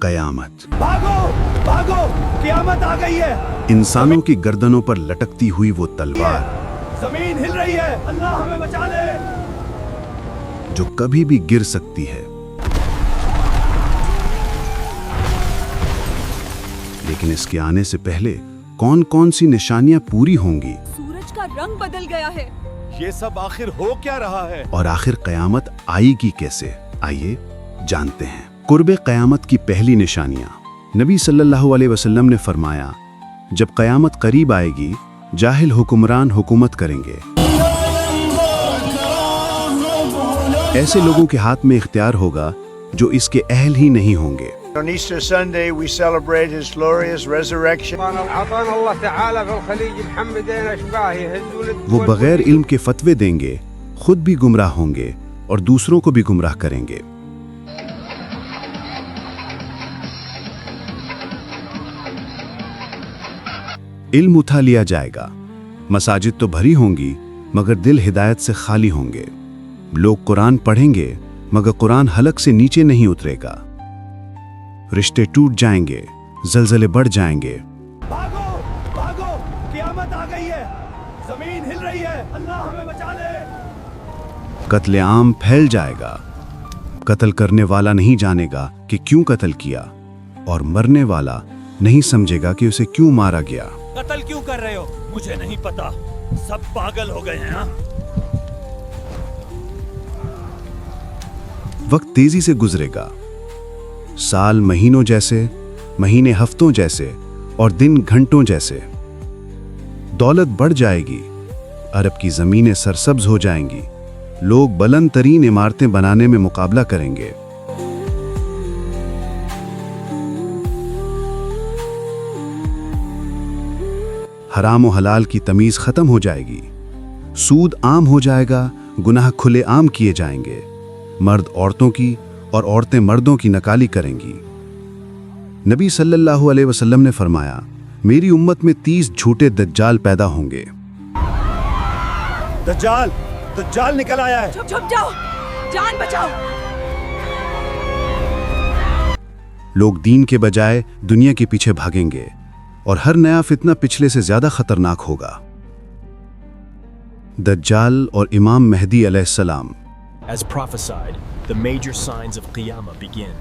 क़यामत। भागो भागो, क़यामत आ गई है। इंसानों की गर्दनों पर लटकती हुई वो तलवार जमीन हिल रही है, अल्लाह हमें बचा ले। जो कभी भी गिर सकती है, लेकिन इसके आने से पहले कौन कौन सी निशानियां पूरी होंगी सूरज का रंग बदल गया है। ये सब आखिर हो क्या रहा है? और आखिर क़यामत आएगी कैसे, आइए जानते हैं। कुर्बे क़यामत की पहली निशानियां। नबी सल्लल्लाहु अलैहि वसल्लम ने फरमाया, जब क़यामत करीब आएगी, जाहिल हुक्मरान हुकूमत करेंगे। ऐसे लोगों के हाथ में इख्तियार होगा जो इसके अहल ही नहीं होंगे। On Easter Sunday, we celebrate His glorious resurrection. वो बगैर इल्म के फतवे देंगे, खुद भी गुमराह होंगे और दूसरों को भी गुमराह करेंगे। इल्म उठा लिया जाएगा, मसाजिद तो भरी होंगी मगर दिल हिदायत से खाली होंगे। लोग कुरान पढ़ेंगे मगर कुरान हलक से नीचे नहीं उतरेगा। रिश्ते टूट जाएंगे, जलजले बढ़ जाएंगे। भागो भागो, क़यामत आ गई है। जमीन हिल रही है, अल्लाह हमें बचा ले। कत्ले आम फैल जाएगा। कत्ल करने वाला नहीं जानेगा कि क्यों कत्ल किया, और मरने वाला नहीं समझेगा कि उसे क्यों मारा गया। कत्ल क्यों कर रहे हो? मुझे नहीं पता, सब पागल हो गए हैं। हाँ? वक्त तेजी से गुजरेगा, साल महीनों जैसे, महीने हफ्तों जैसे और दिन घंटों जैसे। दौलत बढ़ जाएगी, अरब की जमीनें सरसब्ज हो जाएंगी। लोग बुलंद तरीन इमारतें बनाने में मुकाबला करेंगे। हराम और हलाल की तमीज खत्म हो जाएगी। सूद आम हो जाएगा, गुनाह खुले आम किए जाएंगे। मर्द औरतों की और औरतें मर्दों की नकाली करेंगी। नबी सल्लल्लाहु अलैहि वसल्लम ने फरमाया, मेरी उम्मत में 30 झूठे दज्जाल पैदा होंगे। दज्जाल, दज्जाल निकल आया है। छुप जाओ, जान बचाओ। लोग दीन के बजाय दुनिया के पीछे भागेंगे और हर नया फितना पिछले से ज्यादा खतरनाक होगा। दज्जाल और इमाम मेहदी अलैहिस्सलाम। As prophesied, the major signs of Qiyamah begin.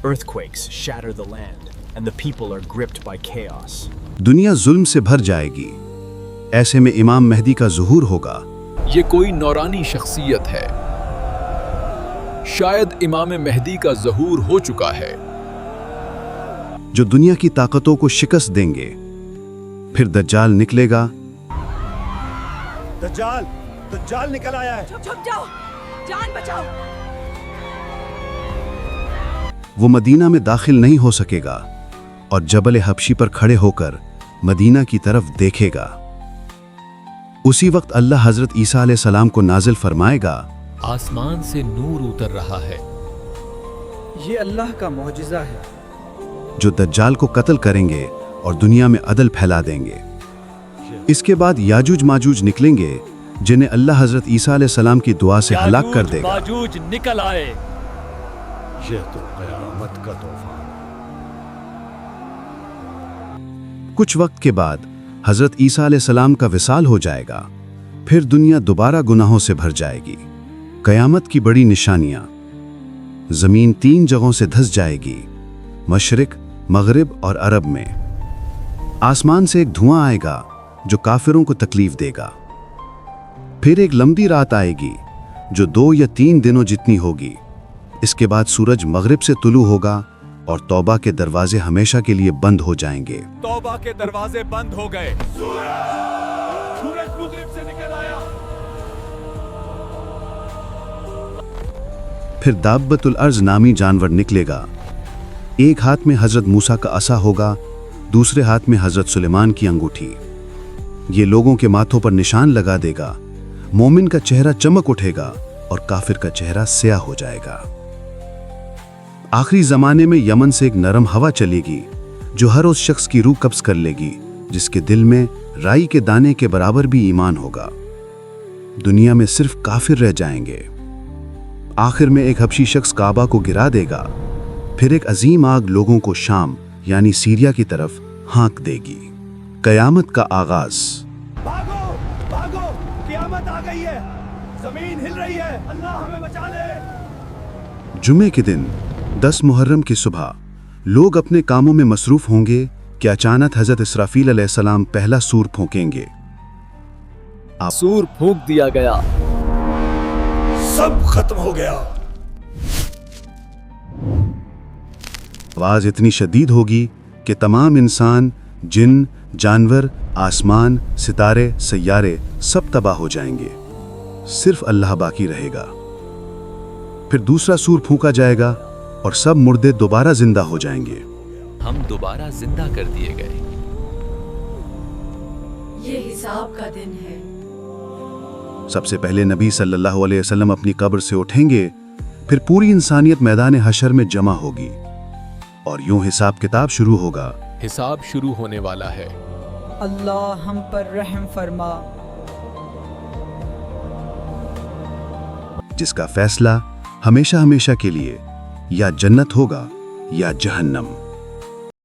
Earthquakes shatter the land, and the people are gripped by chaos. दुनिया जुल्म से भर जाएगी। ऐसे में इमाम मेहदी का ज़ुहूर होगा। ये कोई नौरानी शख्सियत है। शायद इमाम मेहदी का ज़हूर हो चुका है, जो दुनिया की ताकतों को शिकस्त देंगे। फिर दज्जाल निकलेगा। दज्जाल, दज्जाल निकल आया है। छुप जाओ, जान बचाओ। वो मदीना में दाखिल नहीं हो सकेगा और जबल हबशी पर खड़े होकर मदीना की तरफ देखेगा। उसी वक्त अल्लाह हजरत ईसा अलैहिस्सलाम को नाजिल फरमाएगा, आसमान से नूर उतर रहा है। ये अल्लाह का मौजिज़ा है। जो दज्जाल को कत्ल करेंगे और दुनिया में अदल फैला देंगे। इसके बाद याजूज माजूज निकलेंगे, जिन्हें अल्लाह हजरत ईसा अलैहिस्सलाम की दुआ से हलाक कर देगा। माजूज निकल आए। ये तो क़यामत का तूफान। कुछ वक्त के बाद हजरत ईसा अलैहिस्सलाम का विसाल हो जाएगा। फिर दुनिया दोबारा गुनाहों से भर जाएगी। क़यामत की बड़ी निशानियां। जमीन 3 जगहों से धंस जाएगी, मशरिक, मगरिब और अरब में। आसमान से एक धुआं आएगा जो काफिरों को तकलीफ देगा। फिर एक लंबी रात आएगी जो 2 या 3 दिनों जितनी होगी। इसके बाद सूरज मगरिब से तुलू होगा और तौबा के दरवाजे हमेशा के लिए बंद हो जाएंगे। तौबा के दरवाजे बंद हो गए। सूरज मगरिब से निकल आया। फिर दाब्बतुल अर्ज नामी जानवर निकलेगा। एक हाथ में हजरत मूसा का असा होगा, दूसरे हाथ में हजरत सुलेमान की अंगूठी। ये लोगों के माथों पर निशान लगा देगा। मोमिन का चेहरा चमक उठेगा और काफिर का चेहरा स्याह हो जाएगा। आखिरी जमाने में यमन से एक नरम हवा चलेगी जो हर उस शख्स की रूह कब्ज कर लेगी जिसके दिल में राई के दाने के बराबर भी ईमान होगा। दुनिया में सिर्फ काफिर रह जाएंगे। आखिर में एक हबशी शख्स काबा को गिरा देगा। फिर एक अजीम आग लोगों को शाम यानी सीरिया की तरफ हाँक देगी। कयामत का आगाज। भागो भागो, क़यामत आ गई है, जमीन हिल रही है, अल्लाह हमें बचा ले। जुमे के दिन 10 मुहर्रम की सुबह लोग अपने कामों में मसरूफ होंगे कि अचानक हजरत इसराफील अलैहिस्सलाम पहला सूर फूंकेंगे। सूर फूंक दिया गया। सब खत्म हो गया। आवाज इतनी शदीद होगी कि तमाम इंसान, जिन, जानवर, आसमान, सितारे, सैयारे सब तबाह हो जाएंगे, सिर्फ अल्लाह बाकी रहेगा। फिर दूसरा सूर फूंका जाएगा और सब मुर्दे दोबारा जिंदा हो जाएंगे। हम दोबारा जिंदा कर दिए गए। ये हिसाब का दिन है। सबसे पहले नबी सल्लल्लाहु अलैहि वसल्लम अपनी कब्र से उठेंगे, फिर पूरी इंसानियत मैदान हशर में जमा होगी और यूं हिसाब किताब शुरू होगा। हिसाब शुरू होने वाला है। अल्लाह हम पर रहम फरमा। जिसका फैसला हमेशा हमेशा के लिए या जन्नत होगा या जहन्नम।